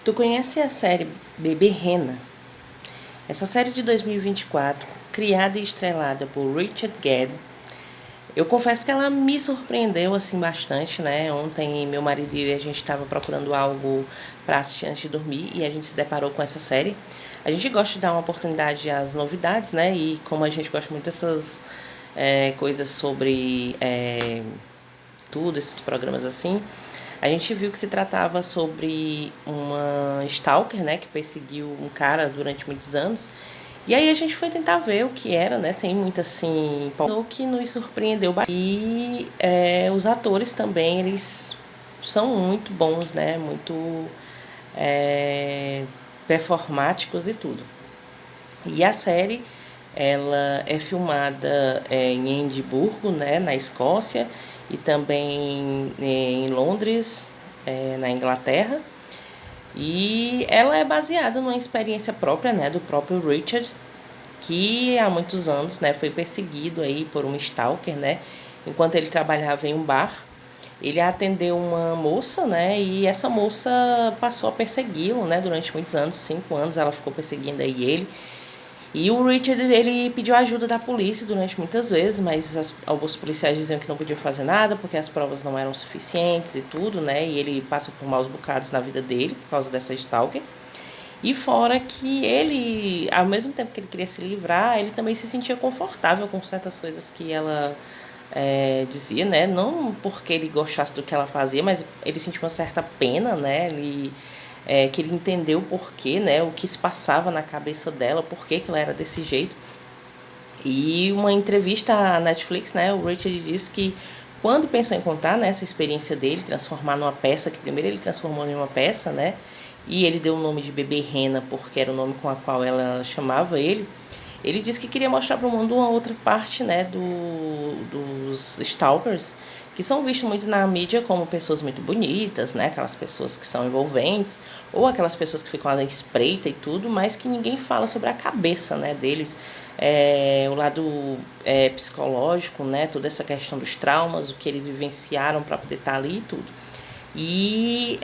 Tu conhece a série Bebê Rena? Essa série de 2024, criada e estrelada por Richard Gere, eu confesso que ela me surpreendeu assim bastante, né? Ontem meu marido e eu, a gente estava procurando algo para assistir antes de dormir e a gente se deparou com essa série. A gente gosta de dar uma oportunidade às novidades, né? E como a gente gosta muito dessas coisas sobre tudo, esses programas assim, a gente viu que se tratava sobre uma stalker, né, que perseguiu um cara durante muitos anos. E aí a gente foi tentar ver o que era, né, sem muito assim, o que nos surpreendeu bastante. E os atores também, eles são muito bons, né, muito performáticos e tudo. E a série, ela é filmada em Edimburgo, né, na Escócia, e também em Londres, na Inglaterra. E ela é baseada numa experiência própria, né, do próprio Richard, que há muitos anos, né, foi perseguido aí por um stalker, né, enquanto ele trabalhava em um bar. Ele atendeu uma moça, né, e essa moça passou a persegui-lo, né, durante muitos anos, 5 anos ela ficou perseguindo aí ele. E o Richard, ele pediu ajuda da polícia durante muitas vezes, mas alguns policiais diziam que não podiam fazer nada porque as provas não eram suficientes e tudo, né? E ele passou por maus bocados na vida dele por causa dessa stalker. E fora que ele, ao mesmo tempo que ele queria se livrar, ele também se sentia confortável com certas coisas que ela dizia, né? Não porque ele gostasse do que ela fazia, mas ele sentia uma certa pena, né? Ele queria entender o porquê, né? O que se passava na cabeça dela, por que ela era desse jeito. E uma entrevista à Netflix, né? O Richard disse que quando pensou em contar, né, essa experiência dele, transformar numa peça, que primeiro ele transformou em uma peça, né? E ele deu o nome de Bebê Rena, porque era o nome com a qual ela chamava ele. Ele disse que queria mostrar para o mundo uma outra parte, né, dos stalkers, que são vistos muito na mídia como pessoas muito bonitas, né, aquelas pessoas que são envolventes, ou aquelas pessoas que ficam à espreita e tudo, mas que ninguém fala sobre a cabeça, né, deles, o lado psicológico, né, toda essa questão dos traumas, o que eles vivenciaram para poder estar ali e tudo. E,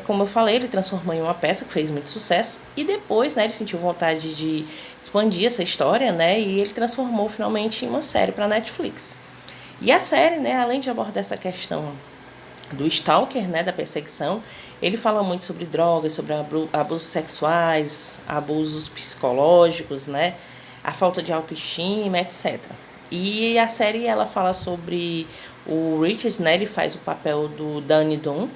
como eu falei, ele transformou em uma peça que fez muito sucesso. E depois, né, ele sentiu vontade de expandir essa história, né? E ele transformou finalmente em uma série para Netflix. E a série, né, além de abordar essa questão do stalker, né, da perseguição, ele fala muito sobre drogas, sobre abusos sexuais, abusos psicológicos, né, a falta de autoestima, etc. E a série, ela fala sobre o Richard, né, ele faz o papel do Danny Dunn,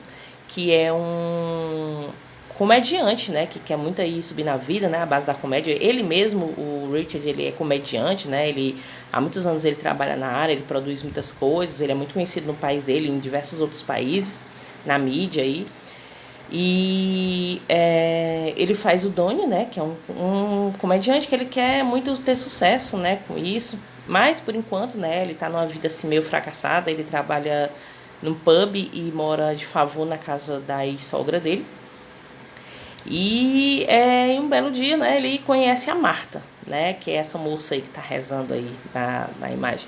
que é um comediante, né, que quer muito aí subir na vida, né, a base da comédia. Ele mesmo, o Richard, ele é comediante, né, ele há muitos anos ele trabalha na área, ele produz muitas coisas, ele é muito conhecido no país dele, em diversos outros países, na mídia aí. E ele faz o Donnie, né, que é um comediante que ele quer muito ter sucesso, né, com isso. Mas, por enquanto, né, ele tá numa vida assim meio fracassada, ele trabalha num pub e mora de favor na casa da ex-sogra dele. E em um belo dia, né, ele conhece a Marta, né, que é essa moça aí que tá rezando aí na imagem.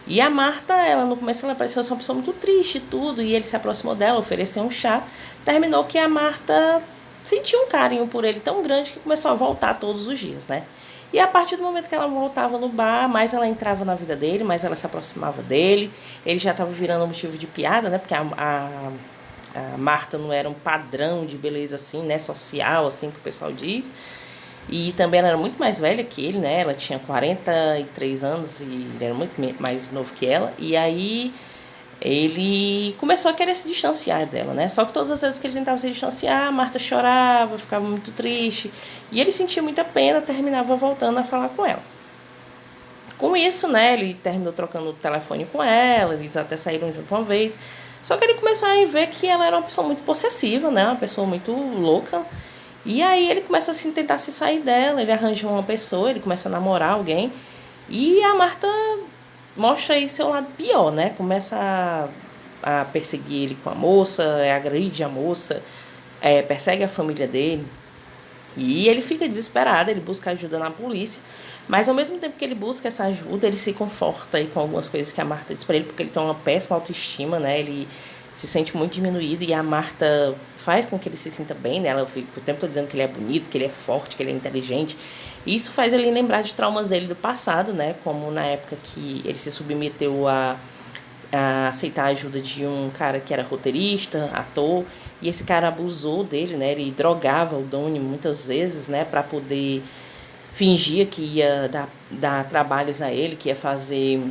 E a Marta, ela no começo ela parecia ser uma pessoa muito triste e tudo, e ele se aproximou dela, ofereceu um chá. Terminou que a Marta sentiu um carinho por ele tão grande que começou a voltar todos os dias, né? E a partir do momento que ela voltava no bar, mais ela entrava na vida dele, mais ela se aproximava dele. Ele já estava virando um motivo de piada, né? Porque a Marta não era um padrão de beleza assim, né? Social, assim que o pessoal diz. E também ela era muito mais velha que ele, né? Ela tinha 43 anos e ele era muito mais novo que ela. E aí ele começou a querer se distanciar dela, né? Só que todas as vezes que ele tentava se distanciar, a Marta chorava, ficava muito triste. E ele sentia muita pena, terminava voltando a falar com ela. Com isso, né, ele terminou trocando o telefone com ela, eles até saíram junto uma vez. Só que ele começou a ver que ela era uma pessoa muito possessiva, né, uma pessoa muito louca. E aí ele começa a tentar se sair dela, ele arranja uma pessoa, ele começa a namorar alguém. E a Marta mostra aí seu lado pior, né, começa a perseguir ele com a moça, agride a moça, persegue a família dele. E ele fica desesperado, ele busca ajuda na polícia, mas ao mesmo tempo que ele busca essa ajuda, ele se conforta aí com algumas coisas que a Marta diz pra ele, porque ele tem uma péssima autoestima, né? Ele se sente muito diminuído e a Marta faz com que ele se sinta bem, né? Ela fica o tempo todo dizendo que ele é bonito, que ele é forte, que ele é inteligente. E isso faz ele lembrar de traumas dele do passado, né? Como na época que ele se submeteu a aceitar a ajuda de um cara que era roteirista, ator, e esse cara abusou dele, né? Ele drogava o Donnie muitas vezes, né? Para poder fingir que ia dar trabalhos a ele, que ia fazer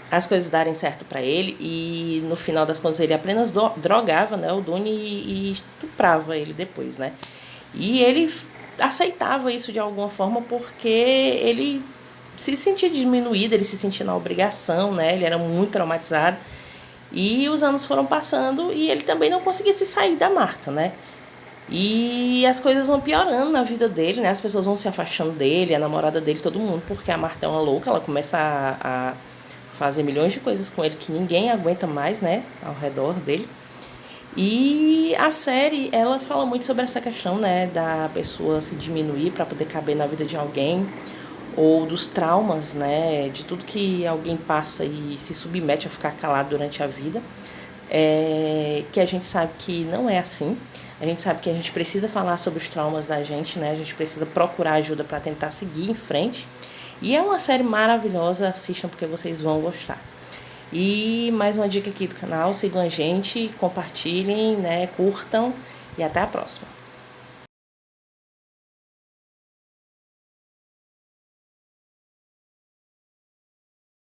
as coisas darem certo para ele, e no final das contas ele apenas drogava, né, o Donnie e estuprava ele depois, né? E ele aceitava isso de alguma forma porque ele se sentia diminuído, ele se sentia na obrigação, né? Ele era muito traumatizado. E os anos foram passando e ele também não conseguia se sair da Marta, né? E as coisas vão piorando na vida dele, né? As pessoas vão se afastando dele, a namorada dele, todo mundo, porque a Marta é uma louca, ela começa a fazer milhões de coisas com ele que ninguém aguenta mais, né? Ao redor dele. E a série, ela fala muito sobre essa questão, né? Da pessoa se diminuir para poder caber na vida de alguém, ou dos traumas, né? De tudo que alguém passa e se submete a ficar calado durante a vida. Que a gente sabe que não é assim. A gente sabe que a gente precisa falar sobre os traumas da gente, né? A gente precisa procurar ajuda para tentar seguir em frente. E é uma série maravilhosa, assistam porque vocês vão gostar. E mais uma dica aqui do canal, sigam a gente, compartilhem, né? Curtam e até a próxima.